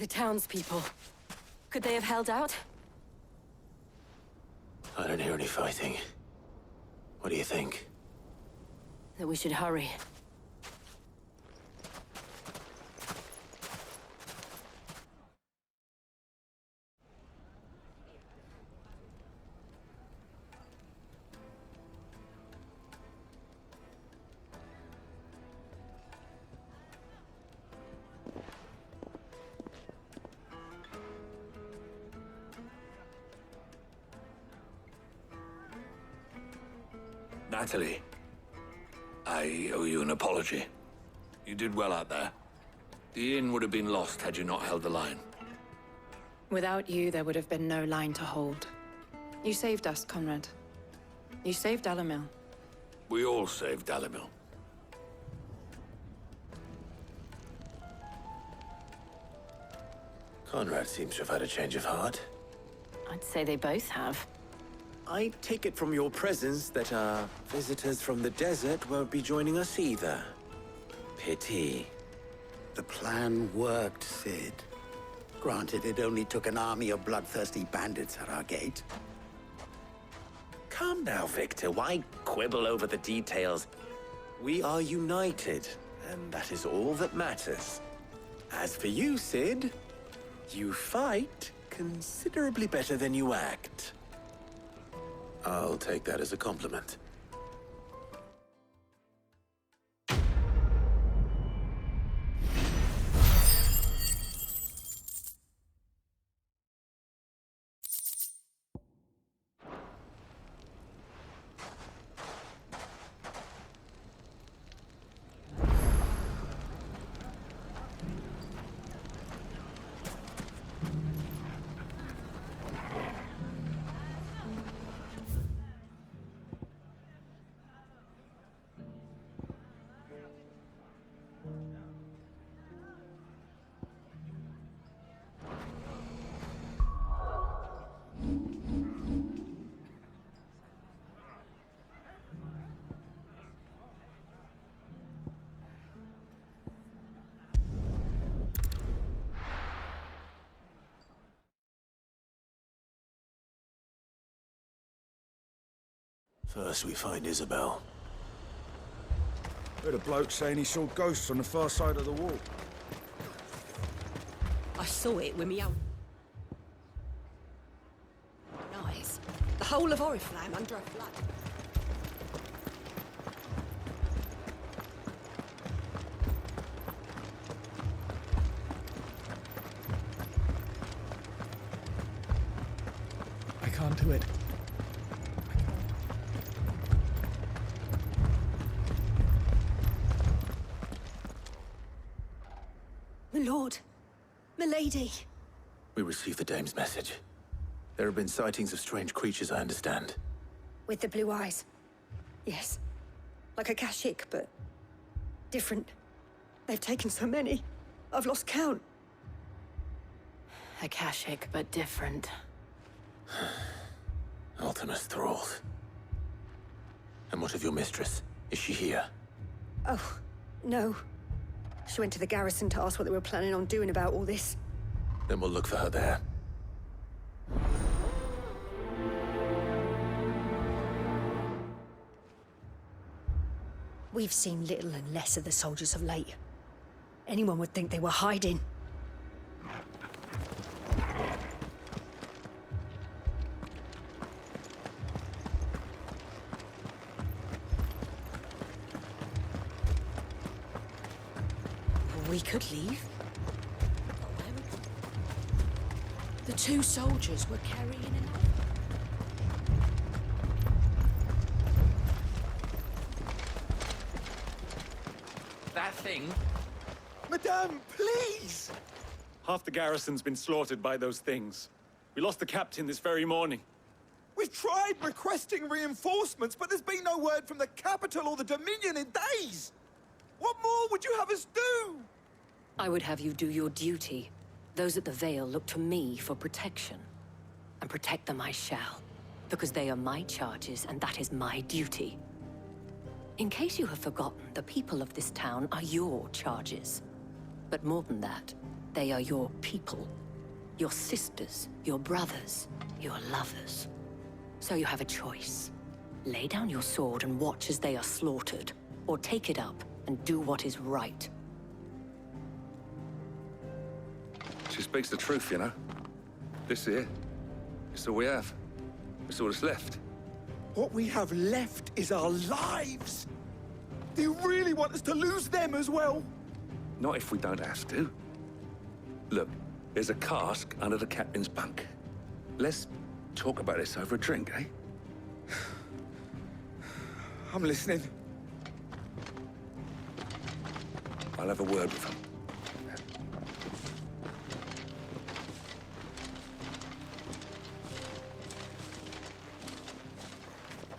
The townspeople. Could they have held out? I don't hear any fighting. What do you think? That we should hurry. Natalie, I owe you an apology. You did well out there. The inn would have been lost had you not held the line. Without you, there would have been no line to hold. You saved us, Conrad. You saved Alamil. We all saved Alamil. Conrad seems to have had a change of heart. I'd say they both have. I take it from your presence that our visitors from the desert won't be joining us either. Pity. The plan worked, Sid. Granted, it only took an army of bloodthirsty bandits at our gate. Calm now, Victor. Why quibble over the details? We are united, and that is all that matters. As for you, Sid, you fight considerably better than you act. I'll take that as a compliment. First we find Isabel. Heard a bloke saying he saw ghosts on the far side of the wall. I saw it with me own eyes. The whole of Oriflamme under a flood. I can't do it. My lord, my lady. We received the dame's message. There have been sightings of strange creatures, I understand. With the blue eyes. Yes. Like a Kashik, but different. They've taken so many. I've lost count. Akashic, but different. Ultimus thralls. And what of your mistress? Is she here? Oh, no. She went to the garrison to ask what they were planning on doing about all this. Then we'll look for her there. We've seen little and less of the soldiers of late. Anyone would think they were hiding. We could leave. The two soldiers were carrying an... That thing? Madame, please! Half the garrison's been slaughtered by those things. We lost the captain this very morning. We've tried requesting reinforcements, but there's been no word from the capital or the Dominion in days! What more would you have us do? I would have you do your duty. Those at the Vale look to me for protection. And protect them I shall. Because they are my charges, and that is my duty. In case you have forgotten, the people of this town are your charges. But more than that, They are your people. Your sisters, your brothers, your lovers. So you have a choice. Lay down your sword and watch as they are slaughtered, or take it up and do what is right. She speaks the truth, you know. This here, it's all we have. It's all that's left. What we have left is our lives. Do you really want us to lose them as well? Not if we don't have to. Look, there's a cask under the captain's bunk. Let's talk about this over a drink, eh? I'm listening. I'll have a word with him.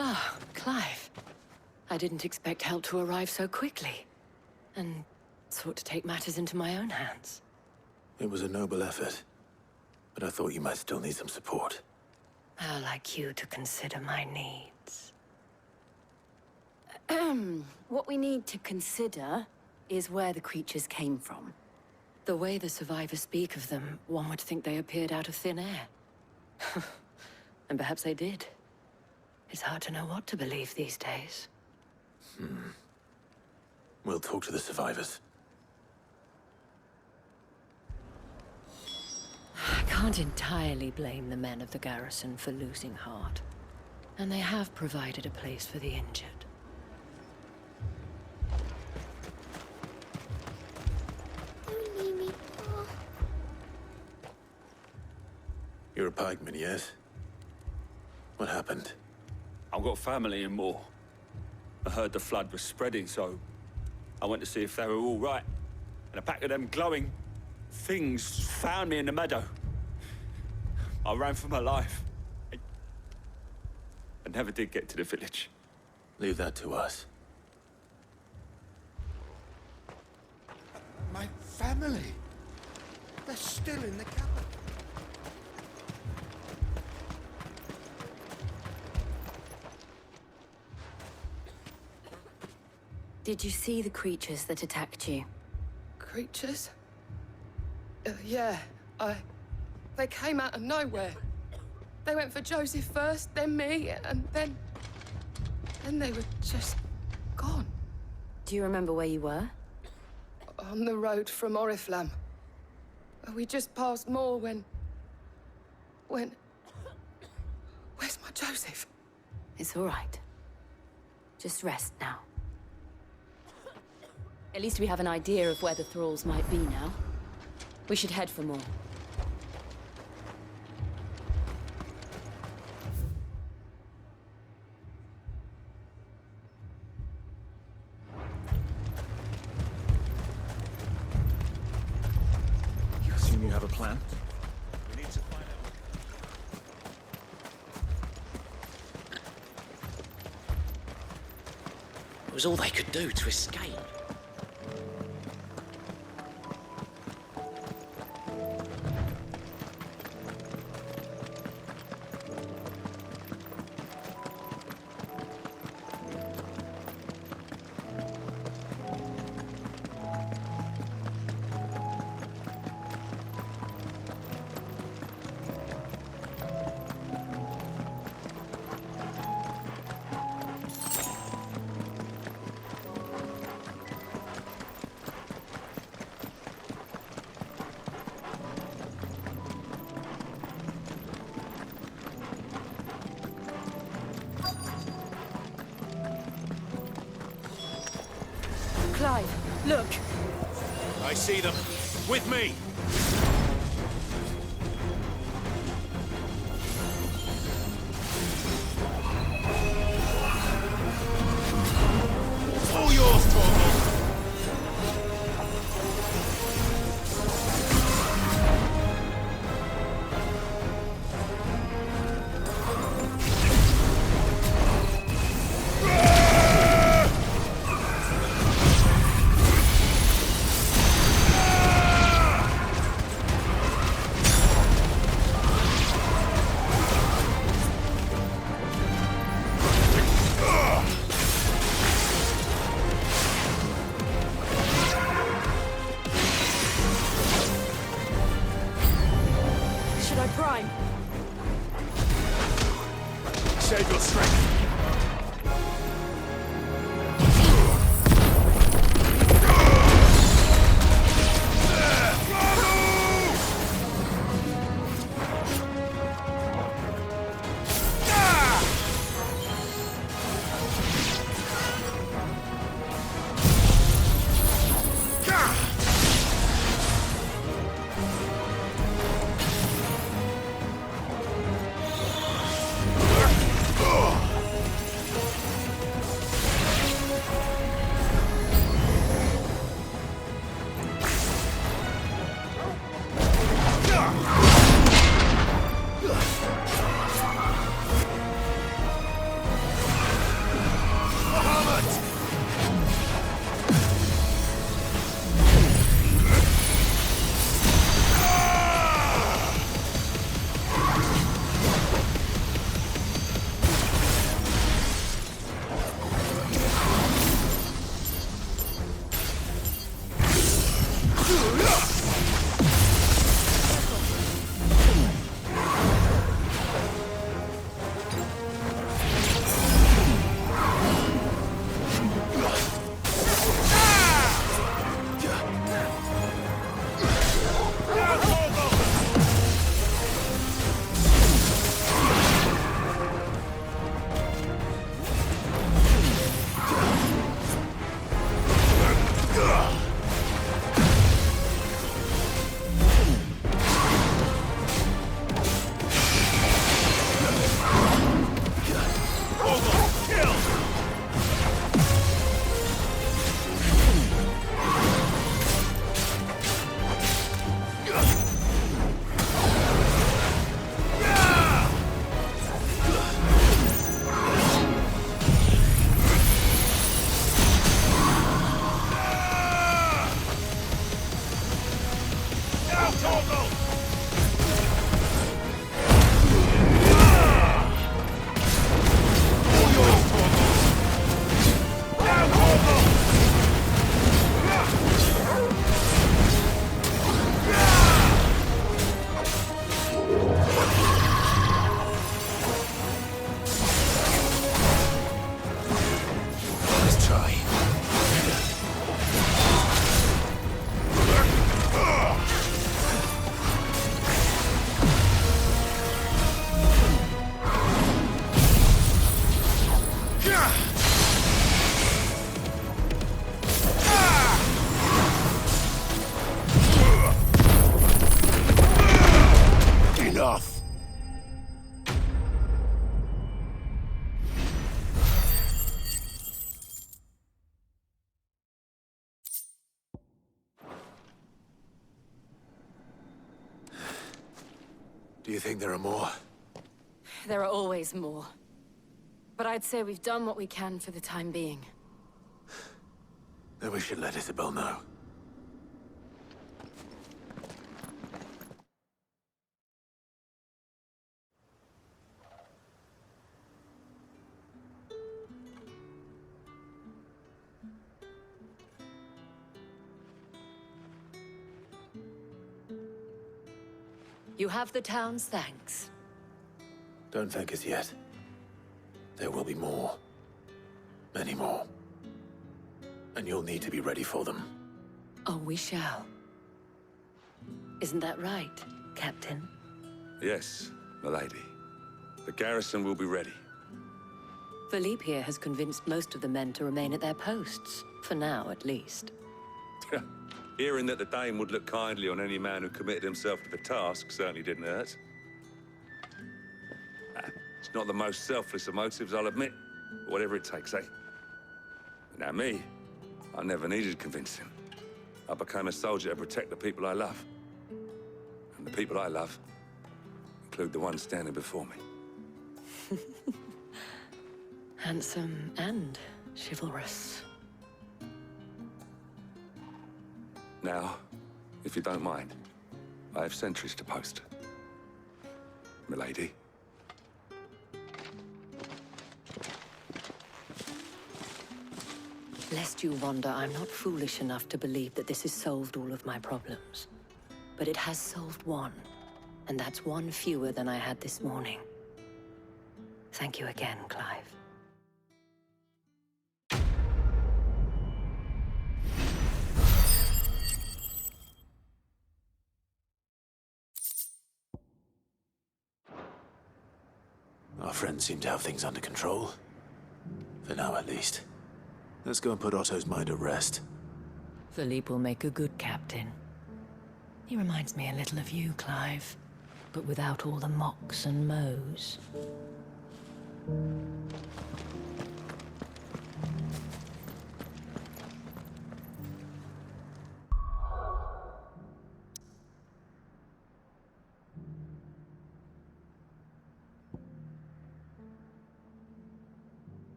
Ah, Clive. I didn't expect help to arrive so quickly. And sought to take matters into my own hands. It was a noble effort, but I thought you might still need some support. How like you to consider my needs. What we need to consider is where the creatures came from. The way the survivors speak of them, one would think they appeared out of thin air. And perhaps they did. It's hard to know what to believe these days. We'll talk to the survivors. I can't entirely blame the men of the garrison for losing heart. And they have provided a place for the injured. You're a pikeman, yes? What happened? I've got family in Moor. I heard the flood was spreading, so I went to see if they were all right. And a pack of them glowing things found me in the meadow. I ran for my life. I never did get to the village. Leave that to us. My family. They're still in the capital. Did you see the creatures that attacked you? Creatures? Yeah, They came out of nowhere. They went for Joseph first, then me, and then they were just gone. Do you remember where you were? On the road from Oriflamme. We just passed Moor when... Where's my Joseph? It's all right. Just rest now. At least we have an idea of where the thralls might be now. We should head for more. You assume you have a plan? We need to find out. It was all they could do to escape. Clive, look! I see them. With me! All yours, Tormund! should I prime? Save your strength. Do you think there are more? There are always more. But I'd say we've done what we can for the time being. Then we should let Isabel know. You have the town's thanks. Don't thank us yet. There will be more. Many more. And you'll need to be ready for them. Oh, we shall. Isn't that right, Captain? Yes, milady. The garrison will be ready. Philippe here has convinced most of the men to remain at their posts. For now, at least. Hearing that the Dane would look kindly on any man who committed himself to the task certainly didn't hurt. It's not the most selfless of motives, I'll admit. But whatever it takes, eh? Now me, I never needed convincing. I became a soldier to protect the people I love. And the people I love include the ones standing before me. Handsome and chivalrous. Now, if you don't mind, I have sentries to post. Milady. Lest you wonder, I'm not foolish enough to believe that this has solved all of my problems. But it has solved one, And that's one fewer than I had this morning. Thank you again, Clive. Our friends seem to have things under control. For now, at least. Let's go and put Otto's mind at rest. Philippe will make a good captain. He reminds me a little of you, Clive, but without all the mocks and mows.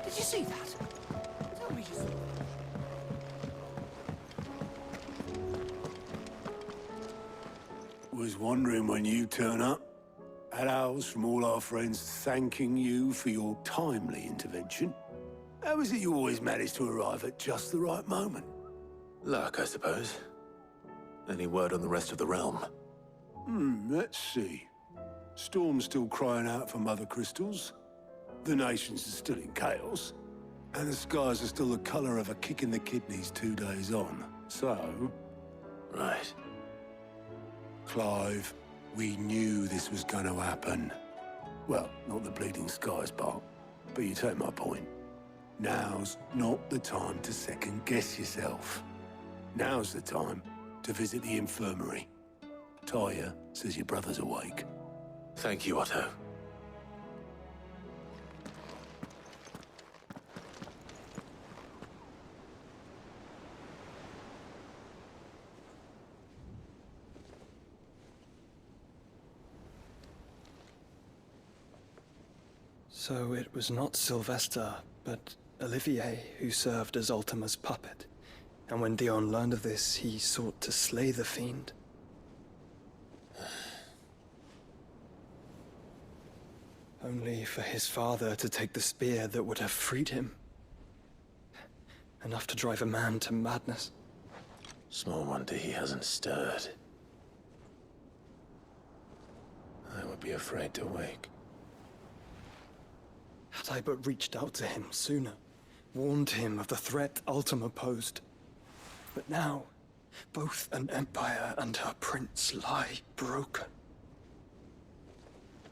Did you see that? Tell me you saw Was wondering when you turn up. Had owls from all our friends thanking you for your timely intervention. How is it you always manage to arrive at just the right moment? Luck, I suppose. Any word on the rest of the realm? Let's see. Storm's still crying out for mother crystals. The nations are still in chaos. And the skies are still the color of a kick in the kidneys 2 days on. So... Right. Clive, we knew this was going to happen. Well, not the bleeding skies part, but you take my point. Now's not the time to second-guess yourself. Now's the time to visit the infirmary. Talia says your brother's awake. Thank you, Otto. So it was not Sylvester, but Olivier who served as Ultima's puppet. And when Dion learned of this, he sought to slay the fiend. Only for his father to take the spear that would have freed him. Enough to drive a man to madness. Small wonder he hasn't stirred. I would be afraid to wake. Had I but reached out to him sooner, warned him of the threat Ultima posed. But now, both an empire and her prince lie broken.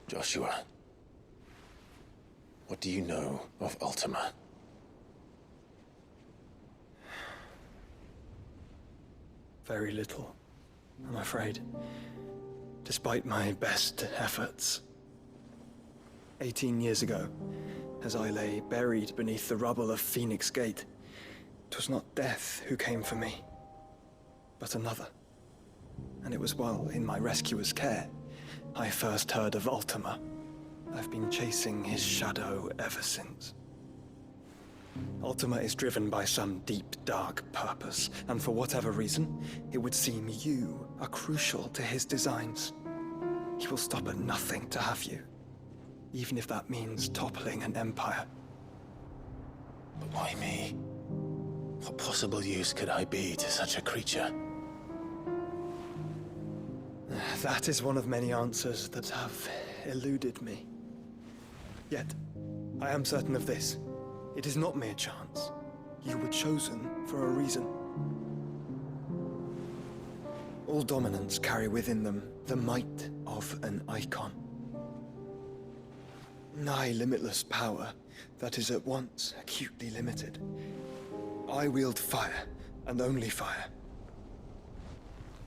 Joshua, what do you know of Ultima? Very little, I'm afraid. Despite my best efforts. 18 years ago, as I lay buried beneath the rubble of Phoenix Gate, 'twas not death who came for me, but another. And it was while in my rescuer's care, I first heard of Ultima. I've been chasing his shadow ever since. Ultima is driven by some deep, dark purpose, and for whatever reason, it would seem you are crucial to his designs. He will stop at nothing to have you. Even if that means toppling an empire. But why me? What possible use could I be to such a creature? That is one of many answers that have eluded me. Yet, I am certain of this. It is not mere chance. You were chosen for a reason. All dominants carry within them the might of an icon. Nigh limitless power that is at once acutely limited. I wield fire, and only fire.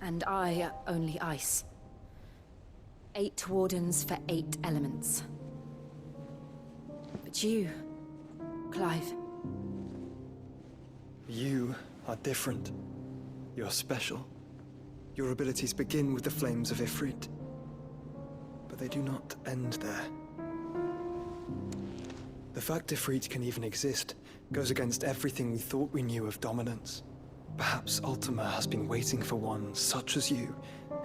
And I only ice. 8 wardens for 8 elements. But you, Clive. You are different. You're special. Your abilities begin with the flames of Ifrit. But they do not end there. The fact Ifrit can even exist goes against everything we thought we knew of dominance. Perhaps Ultima has been waiting for one such as you,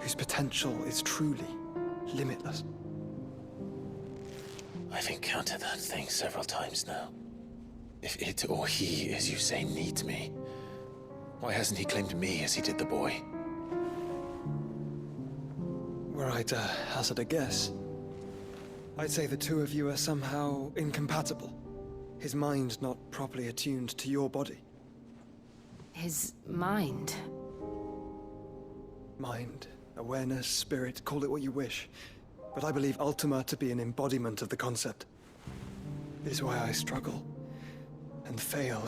whose potential is truly limitless. I've encountered that thing several times now. If it or he, as you say, needs me, why hasn't he claimed me as he did the boy? Were I to hazard a guess, I'd say the two of you are somehow incompatible. His mind not properly attuned to your body. His mind? Mind, awareness, spirit, call it what you wish. But I believe Ultima to be an embodiment of the concept. It is why I struggle and fail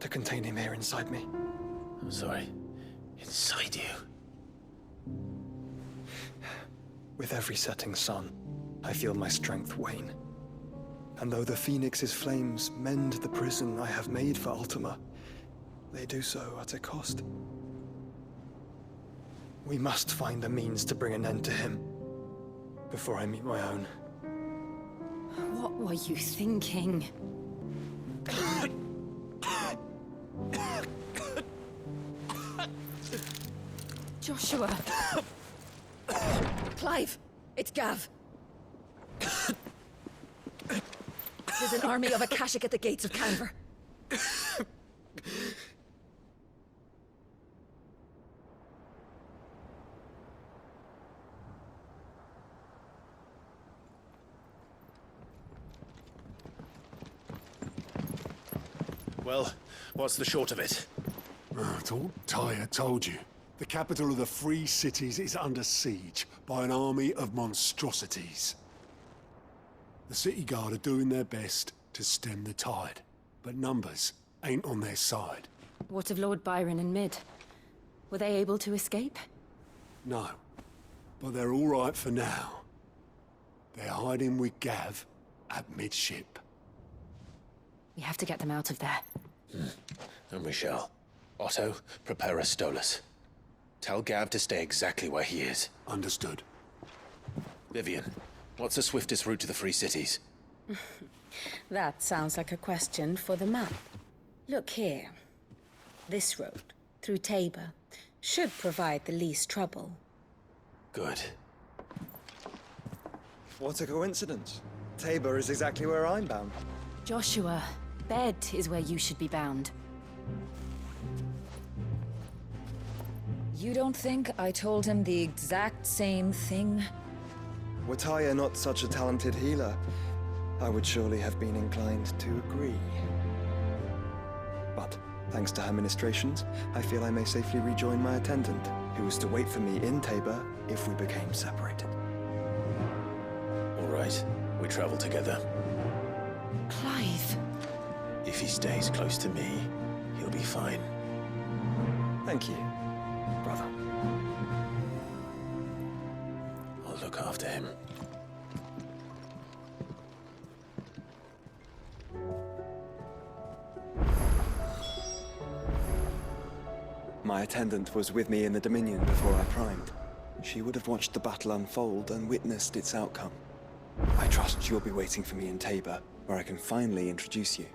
to contain him here inside me. I'm sorry. Inside you? With every setting sun, I feel my strength wane. And though the Phoenix's flames mend the prison I have made for Ultima, they do so at a cost. We must find a means to bring an end to him before I meet my own. What were you thinking? Joshua! Clive! It's Gav! There's an army of Akashic at the gates of Canver. Well, what's the short of it? I thought Tyre told you. The capital of the Free Cities is under siege by an army of monstrosities. The City Guard are doing their best to stem the tide, but numbers ain't on their side. What of Lord Byron and Mid? Were they able to escape? No, but they're all right for now. They're hiding with Gav at midship. We have to get them out of there. And we shall. Otto, prepare a Stolas. Tell Gav to stay exactly where he is. Understood. Vivian, what's the swiftest route to the Free Cities? That sounds like a question for the map. Look here. This road, through Tabor, should provide the least trouble. Good. What a coincidence. Tabor is exactly where I'm bound. Joshua, bed is where you should be bound. You don't think I told him the exact same thing? Were Tyre not such a talented healer, I would surely have been inclined to agree. But, thanks to her ministrations, I feel I may safely rejoin my attendant, who was to wait for me in Tabor if we became separated. All right, we travel together. Clive! If he stays close to me, he'll be fine. Thank you, brother. I'll look after him. My attendant was with me in the Dominion before I primed. She would have watched the battle unfold and witnessed its outcome. I trust you'll be waiting for me in Tabor, where I can finally introduce you.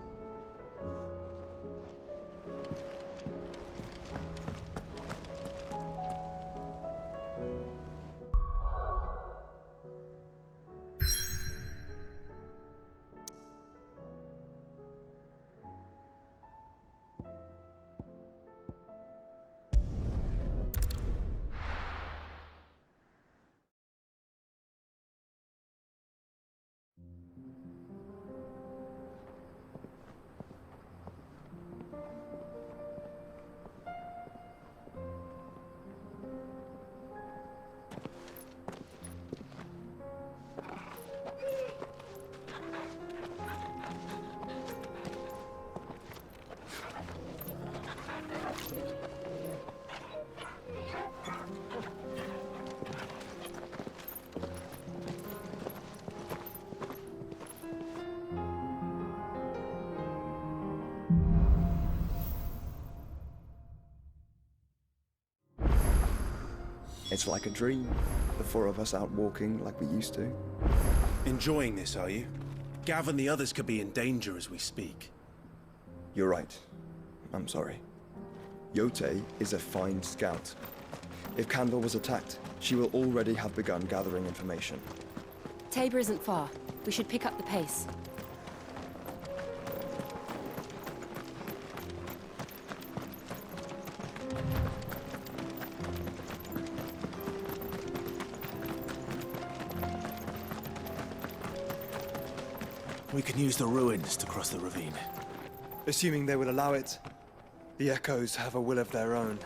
It's like a dream. The four of us out walking like we used to. Enjoying this, are you? Gav and the others could be in danger as we speak. You're right. I'm sorry. Yote is a fine scout. If Kandor was attacked, she will already have begun gathering information. Tabor isn't far. We should pick up the pace. We can use the ruins to cross the ravine. Assuming they will allow it. The Echoes have a will of their own.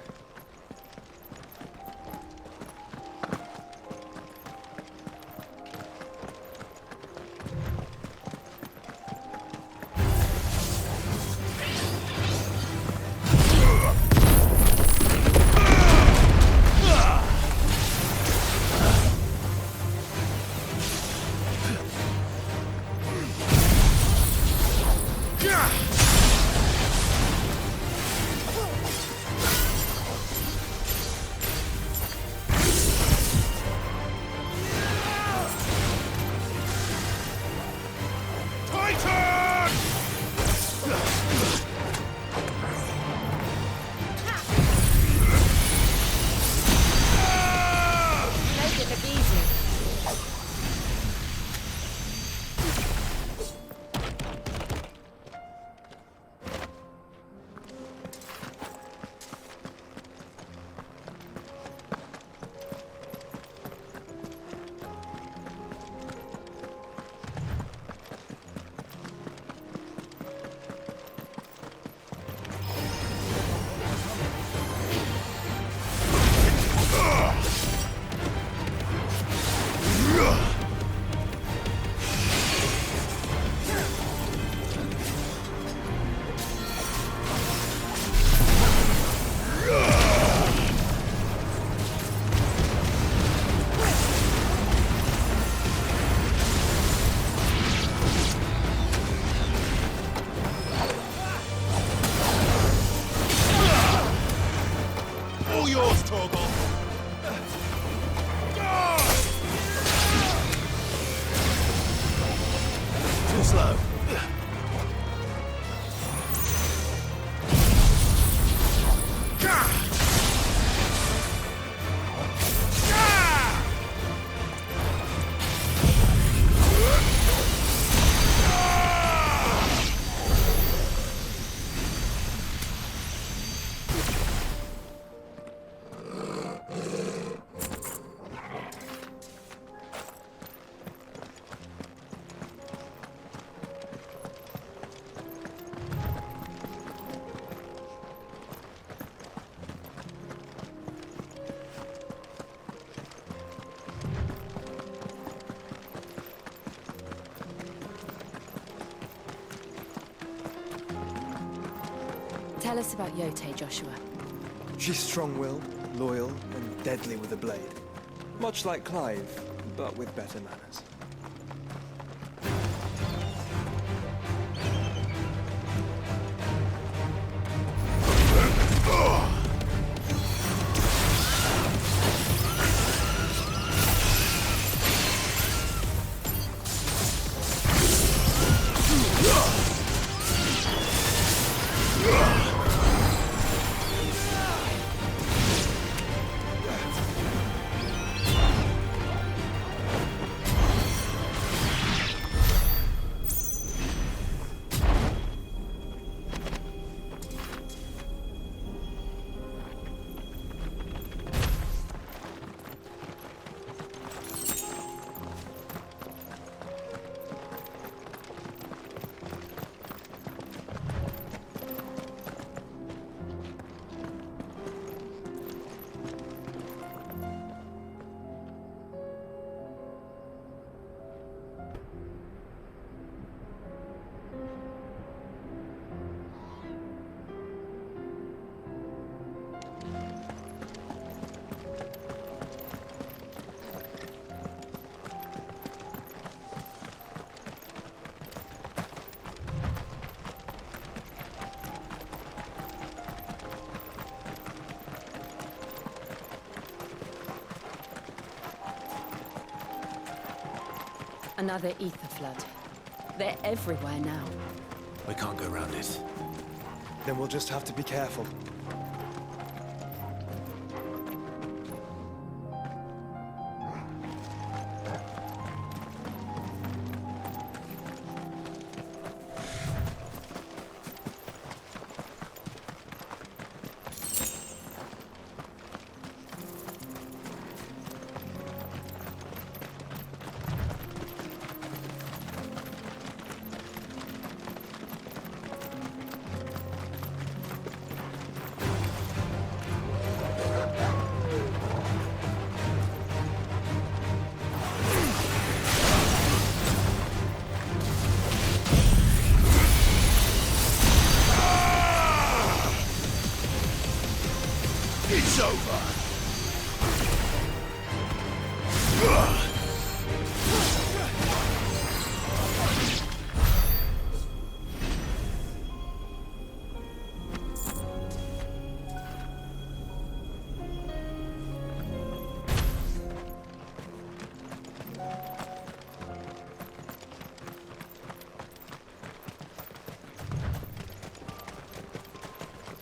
Tell us about Yote, Joshua. She's strong-willed, loyal, and deadly with a blade. Much like Clive, but with better manners. Another ether flood. They're everywhere now. We can't go around it. Then we'll just have to be careful.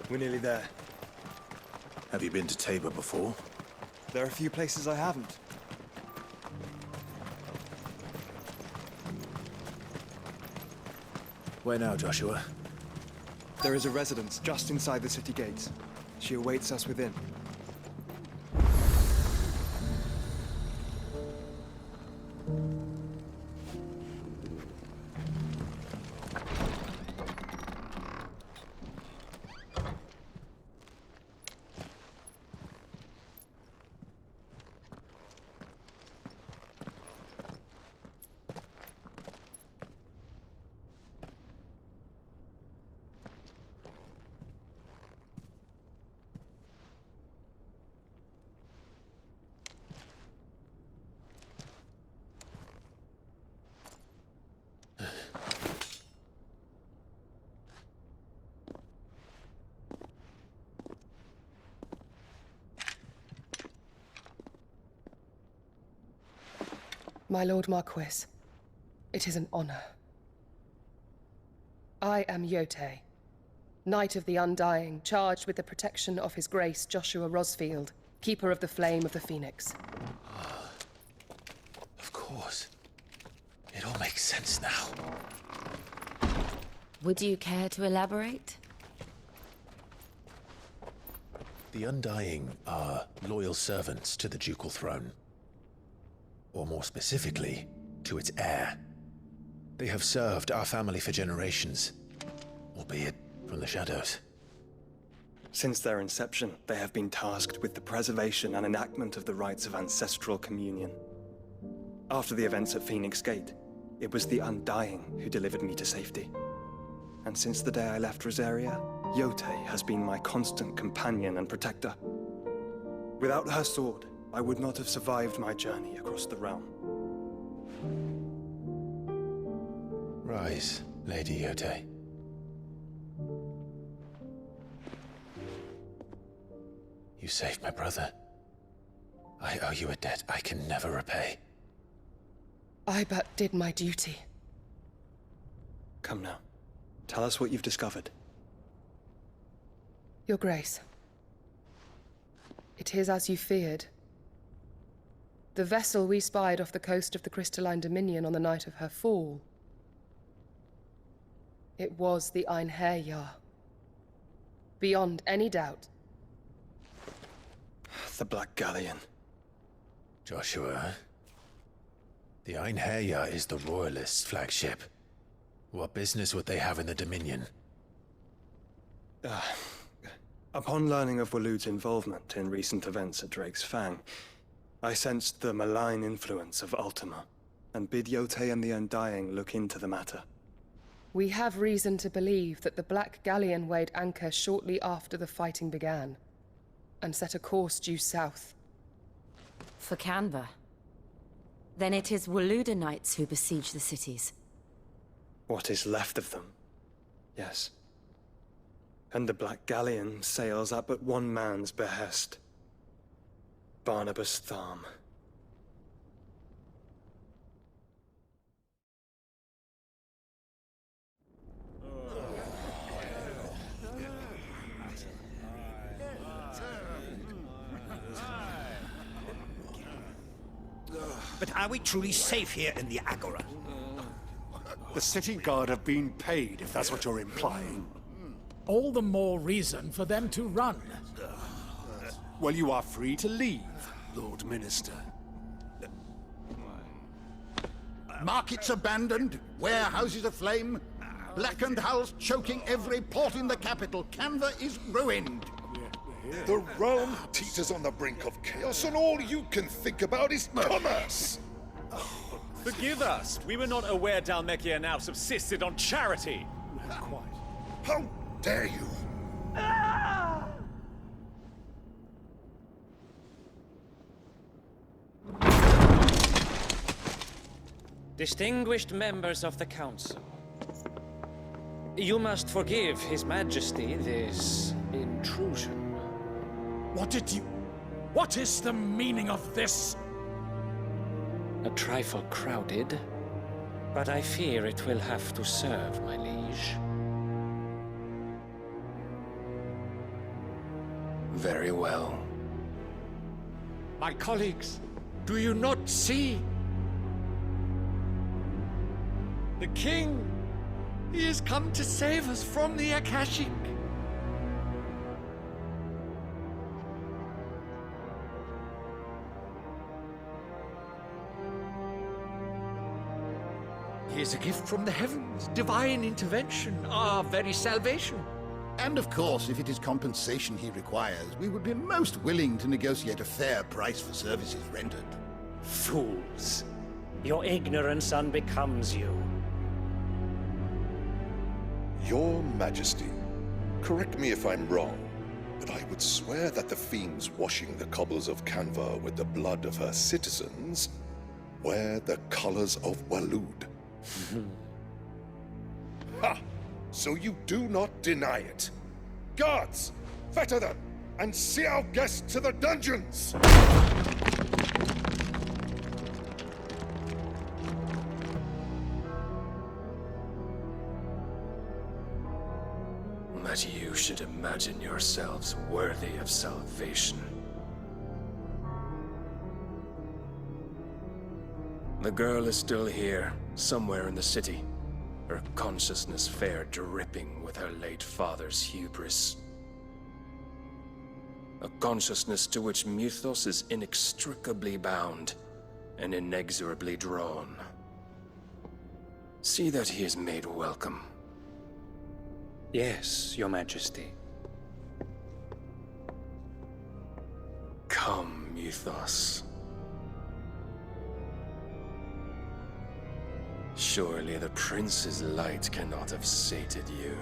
We're nearly there. Have you been to Tabor before? There are a few places I haven't. Where now, Joshua? There is a residence just inside the city gates. She awaits us within. My Lord Marquis, it is an honor. I am Yote, Knight of the Undying, charged with the protection of His Grace Joshua Rosfield, Keeper of the Flame of the Phoenix. Of course. It all makes sense now. Would you care to elaborate? The Undying are loyal servants to the ducal throne. Or more specifically, to its heir. They have served our family for generations, albeit from the shadows. Since their inception, they have been tasked with the preservation and enactment of the rites of ancestral communion. After the events at Phoenix Gate, it was the Undying who delivered me to safety. And since the day I left Rosaria, Yote has been my constant companion and protector. Without her sword, I would not have survived my journey across the realm. Rise, Lady Yote. You saved my brother. I owe you a debt I can never repay. I but did my duty. Come now. Tell us what you've discovered. Your Grace. It is as you feared. The vessel we spied off the coast of the Crystalline Dominion on the night of her fall. It was the Einherjar. Beyond any doubt. The Black Galleon. Joshua, the Einherjar is the Royalists' flagship. What business would they have in the Dominion? Upon learning of Waloed's involvement in recent events at Drake's Fang, I sensed the malign influence of Ultima, and bid Yote and the Undying look into the matter. We have reason to believe that the Black Galleon weighed anchor shortly after the fighting began, and set a course due south. For Canva. Then it is Waloed Knights who besiege the cities. What is left of them? Yes. And the Black Galleon sails at but one man's behest. Barnabas Tharm. But are we truly safe here in the Agora? The city guard have been paid, if that's what you're implying. All the more reason for them to run. Well, you are free to leave, Lord Minister. Markets abandoned, warehouses aflame, blackened hulls choking every port in the capital. Canva is ruined. The realm teeters on the brink of chaos, and all you can think about is commerce! Forgive us! We were not aware Dhalmekia now subsisted on charity! Quite. How dare you! Distinguished members of the Council, you must forgive His Majesty this intrusion. What is the meaning of this? A trifle crowded, but I fear it will have to serve, my liege. Very well. My colleagues, do you not see? The king! He has come to save us from the Akashic! He is a gift from the heavens, divine intervention, our very salvation. And of course, if it is compensation he requires, we would be most willing to negotiate a fair price for services rendered. Fools. Your ignorance unbecomes you. Your Majesty, correct me if I'm wrong, but I would swear that the fiends washing the cobbles of Canva with the blood of her citizens wear the colors of Waloed. Ha! So you do not deny it. Guards, fetter them, and see our guests to the dungeons! That you should imagine yourselves worthy of salvation. The girl is still here, somewhere in the city. Her consciousness fair dripping with her late father's hubris. A consciousness to which Mythos is inextricably bound and inexorably drawn. See that he is made welcome. Yes, Your Majesty. Come, Mythos. Surely the prince's light cannot have sated you.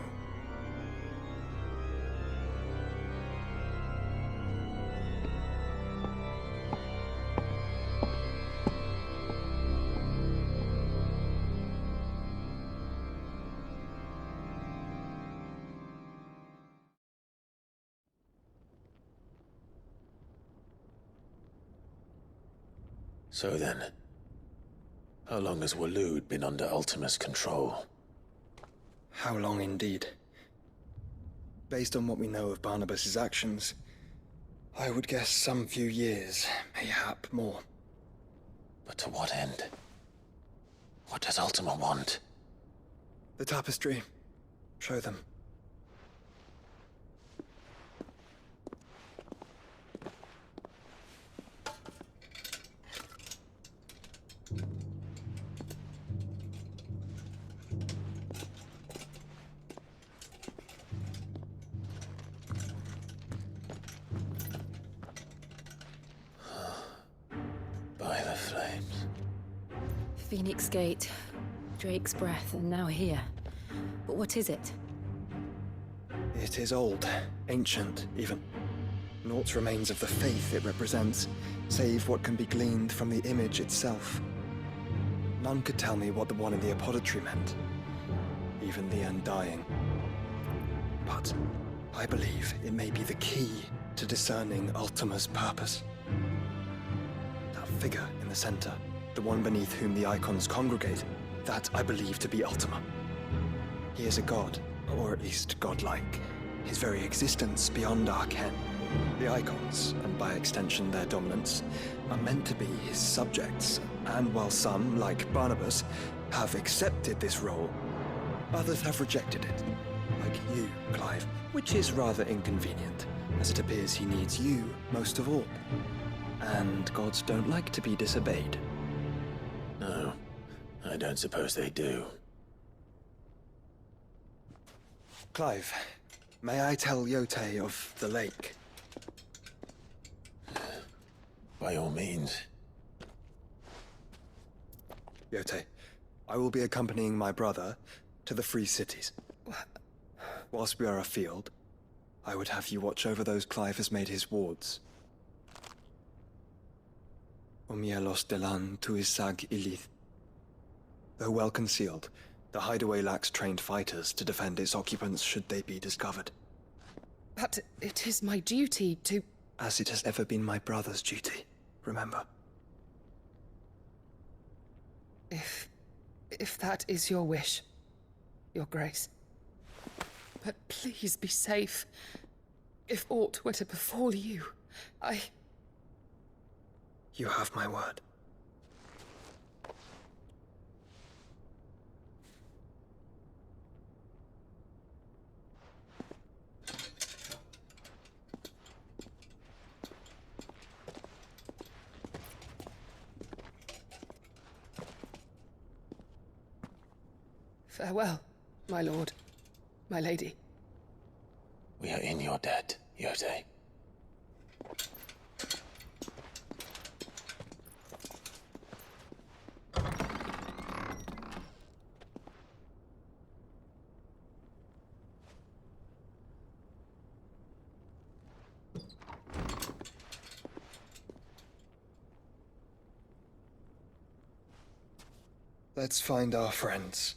So then, how long has Waloed been under Ultima's control? How long indeed? Based on what we know of Barnabas's actions, I would guess some few years, mayhap more. But to what end? What does Ultima want? The tapestry. Show them. By the flames. Phoenix Gate, Drake's Breath, and now here. But what is it? It is old, ancient, even. Naught remains of the faith it represents, save what can be gleaned from the image itself. None could tell me what the one in the apothecary meant, even the Undying. But I believe it may be the key to discerning Ultima's purpose. That figure in the center, the one beneath whom the icons congregate, that I believe to be Ultima. He is a god, or at least godlike, his very existence beyond our ken. The icons, and by extension their dominance, are meant to be his subjects, and while some, like Barnabas, have accepted this role, others have rejected it, like you, Clive, which is rather inconvenient, as it appears he needs you most of all. And gods don't like to be disobeyed. No, I don't suppose they do. Clive, may I tell Yote of the lake? By all means. Yote, I will be accompanying my brother to the Free Cities. Whilst we are afield, I would have you watch over those Clive has made his wards. Omielos delan tuisag ilith. Though well concealed, the hideaway lacks trained fighters to defend its occupants should they be discovered. But it is my duty to... As it has ever been my brother's duty, remember. If that is your wish, Your Grace. But please be safe. If aught were to befall you, You have my word. Farewell, my lord, my lady. We are in your debt, Yotei. Let's find our friends.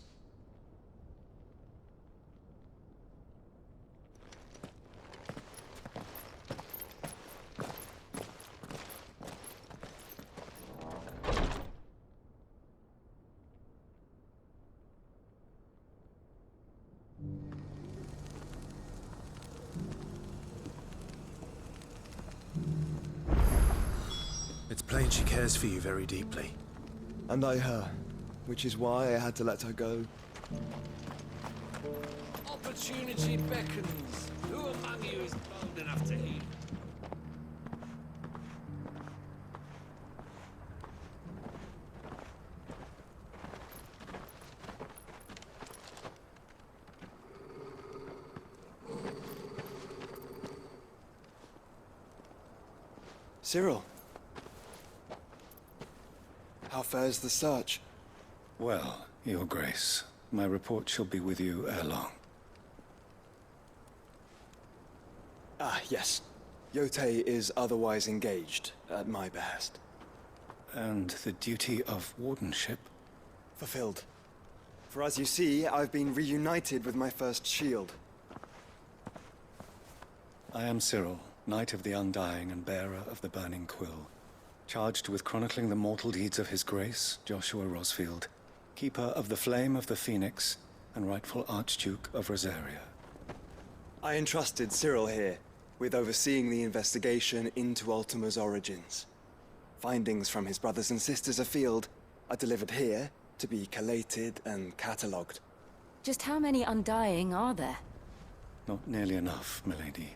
It's plain she cares for you very deeply. And I her, which is why I had to let her go. Opportunity beckons. Who among you is bold enough to heed? Cyril. How fares the search? Well, Your Grace, my report shall be with you ere long. Ah, yes. Yotei is otherwise engaged, at my behest. And the duty of wardenship? Fulfilled. For as you see, I've been reunited with my first shield. I am Cyril, Knight of the Undying and bearer of the Burning Quill, charged with chronicling the mortal deeds of His Grace, Joshua Rosfield, Keeper of the Flame of the Phoenix, and rightful Archduke of Rosaria. I entrusted Cyril here with overseeing the investigation into Ultima's origins. Findings from his brothers and sisters afield are delivered here to be collated and catalogued. Just how many Undying are there? Not nearly enough, milady.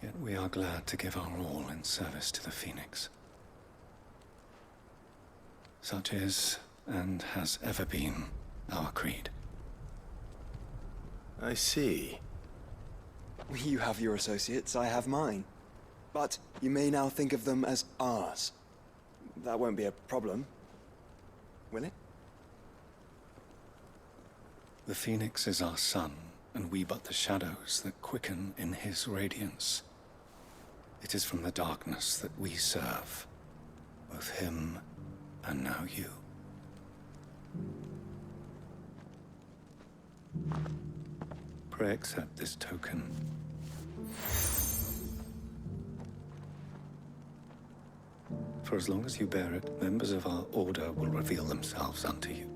Yet we are glad to give our all in service to the Phoenix. Such is, and has ever been, our creed. I see. You have your associates, I have mine. But you may now think of them as ours. That won't be a problem, will it? The Phoenix is our sun, and we but the shadows that quicken in his radiance. It is from the darkness that we serve, both him and now you. Pray accept this token. For as long as you bear it, members of our order will reveal themselves unto you,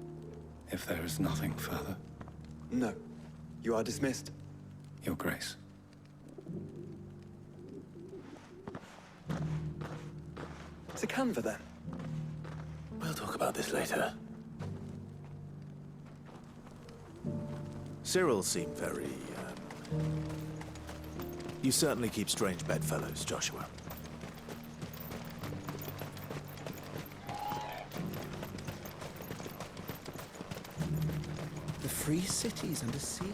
if there is nothing further. No. You are dismissed. Your Grace. To Canva, then. We'll talk about this later. Cyril seemed very, You certainly keep strange bedfellows, Joshua. The free city's under siege.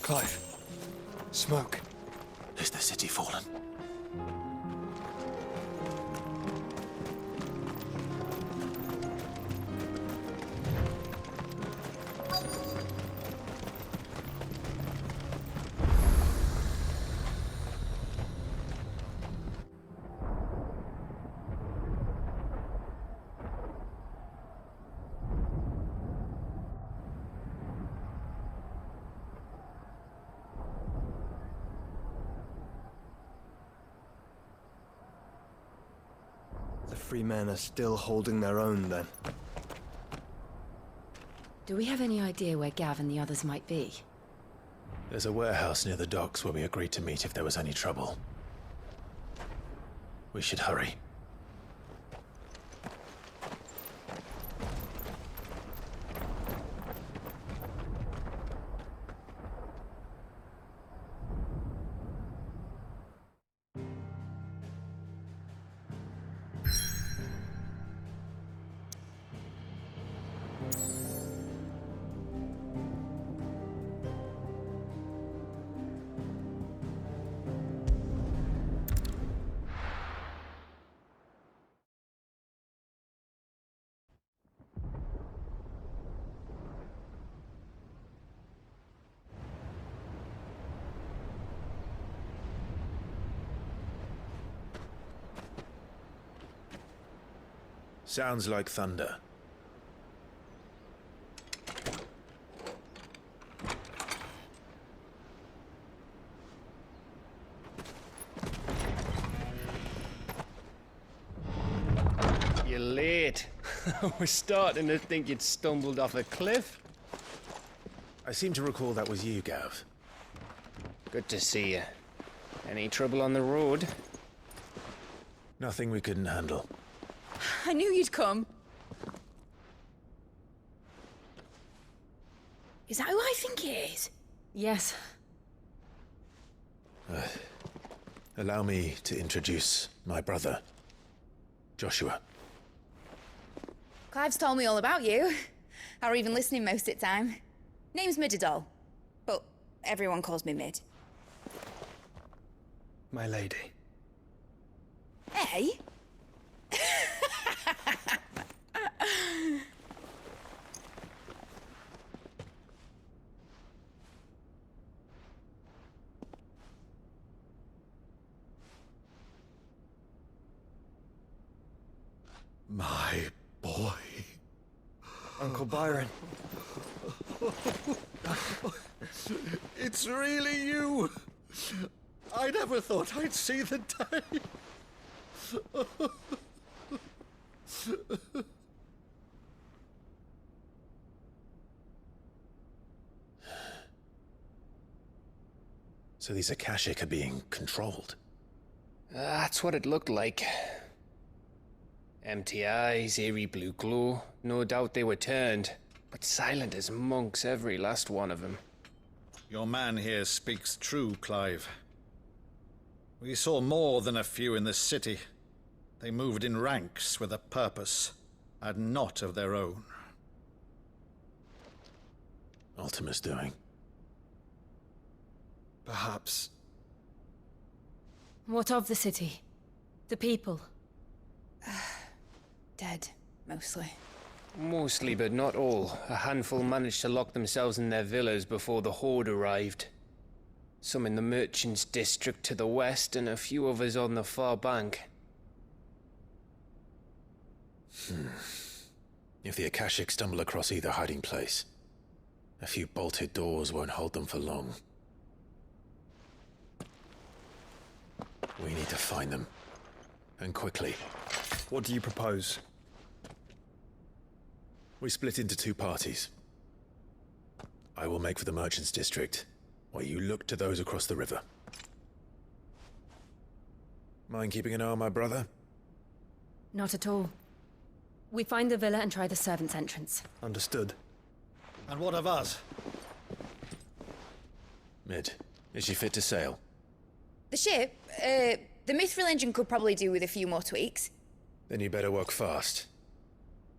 Clive. Smoke. Is the city fallen? The free men are still holding their own, then. Do we have any idea where Gav and the others might be? There's a warehouse near the docks where we agreed to meet if there was any trouble. We should hurry. Sounds like thunder. You're late. I was starting to think you'd stumbled off a cliff. I seem to recall that was you, Gav. Good to see you. Any trouble on the road? Nothing we couldn't handle. I knew you'd come. Is that who I think it is? Yes. Allow me to introduce my brother, Joshua. Clive's told me all about you. Or even listening most of the time. Name's Midadol, but everyone calls me Mid. My lady. Hey? My boy. Uncle Byron. It's really you. I never thought I'd see the day. So these Akashic are being controlled? That's what it looked like. Empty eyes, eerie blue glow. No doubt they were turned, but silent as monks, every last one of them. Your man here speaks true, Clive. We saw more than a few in the city. They moved in ranks with a purpose, and not of their own. Ultima's doing. Perhaps. What of the city? The people? Dead, mostly. Mostly, but not all. A handful managed to lock themselves in their villas before the Horde arrived. Some in the Merchants' District to the west, and a few others on the far bank. If the Akashic stumble across either hiding place, a few bolted doors won't hold them for long. We need to find them. And quickly. What do you propose? We split into two parties. I will make for the Merchants' District, while you look to those across the river. Mind keeping an eye on my brother? Not at all. We find the villa and try the servants' entrance. Understood. And what of us? Mid, is she fit to sail? The ship, the Mithril engine could probably do with a few more tweaks. Then you better work fast.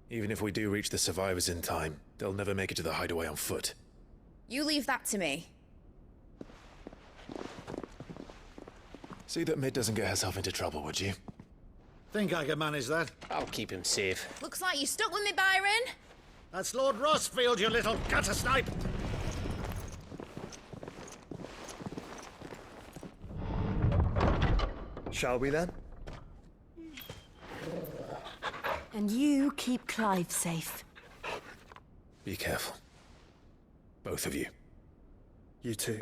Even if we do reach the survivors in time, they'll never make it to the hideaway on foot. You leave that to me. See that Mid doesn't get herself into trouble, would you? Think I can manage that? I'll keep him safe. Looks like you stuck with me, Byron. That's Lord Rossfield, you little gutter snipe! Shall we then? And you keep Clive safe. Be careful. Both of you. You too.